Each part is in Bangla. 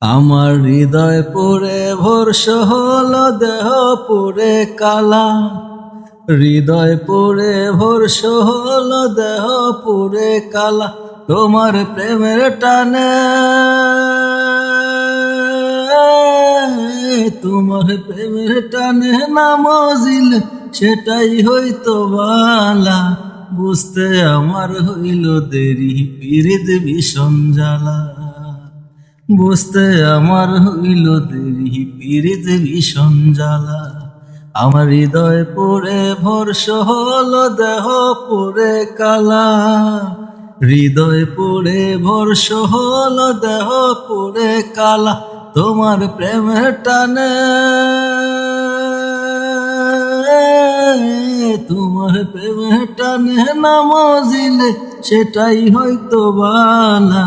আমার হৃদয় পুরে ভরসা হলো দেহ পুরে কালা, হৃদয় পুরে ভরসা হলো দেহ পুরে কালা, তোমার প্রেমের টানে, তোমার প্রেমের টানে নামজিল সেটাই হইতো বালা, বুঝতে আমার হইল দেরি পিরিত ভীষণ জ্বালা, বুঝতে আমার হইল দেরি পিরিত ভীষণ জ্বালা। আমার হৃদয় পুরে ভরসা হলো দেহ পুরে কালা, হৃদয় পুরে ভরসা হলো দেহ পুরে কালা, তোমার প্রেমের টানে, তোমার প্রেমের টানে নামজিলে সেটাই হয়তো বালা,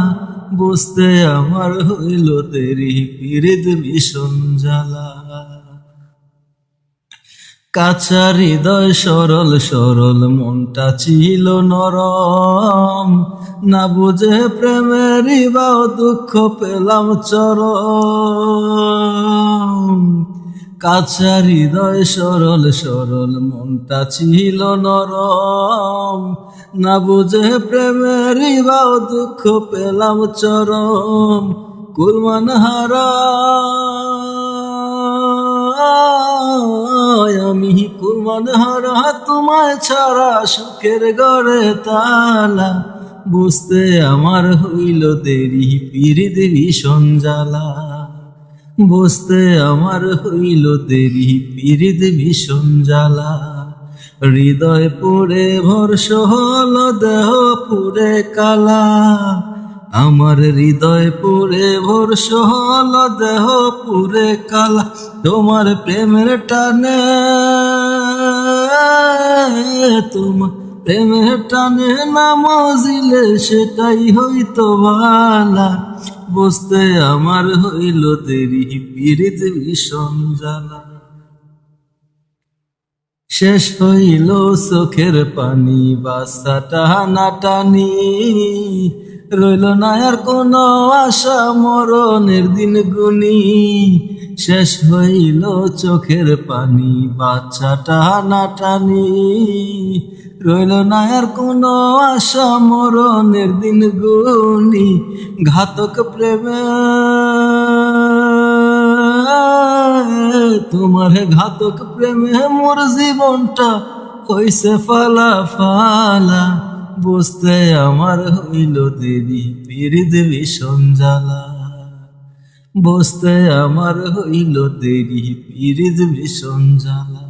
বুঝতে আমার হইল দেরি পিরিত ভীষণ জ্বালা। কাঁচা হৃদয় সরল সরল মনটা ছিল নরম, না বুঝে প্রেমের বাও দুঃখ পেলাম চরম। কাঁচা হৃদয় সরল সরল মনটা ছিল নরম, না বুঝে প্রেমের বাও দুঃখ পেলাম চরম। কুরমান হারা আমি কুরবান হারা তোমায় ছাড়া সুখের ঘরে তালা, বুঝতে আমার হইল দেরি পিরিত ভীষণ জ্বালা, বুঝতে আমার হইল দেরি পিরিত ভীষণ জ্বালা। হৃদয় পুরে ভরসা হলো দেহ পুরে কালা, আমার হৃদয় পুরে ভরসা হলো দেহ পুরে কালা, তোমার প্রেমের টানে, তোমার প্রেমের টানে নামজিলে সেটাই হইতো বালা, বুঝতে আমার হইল দেরি পিরিত ভীষণ জ্বালা। শেষ হইল চোখের পানি বাসা টানা টানি, রইল না আর কোনো আশা মরণের দিন গুনি। শেষ হইল চোখের পানি বাচ্চা টানা টানি, রইল না আর কোনো আশা মরণের দিন গুনি। ঘাতক প্রেমে তোমার ঘাতক প্রেমে মোর জীবনটা হইছে ফালা ফালা, বুঝতে আমার হইল দেরি পিরিত ভীষণ জ্বালা, বুঝতে আমার হইল দেরি পিরিত ভীষণ জ্বালা।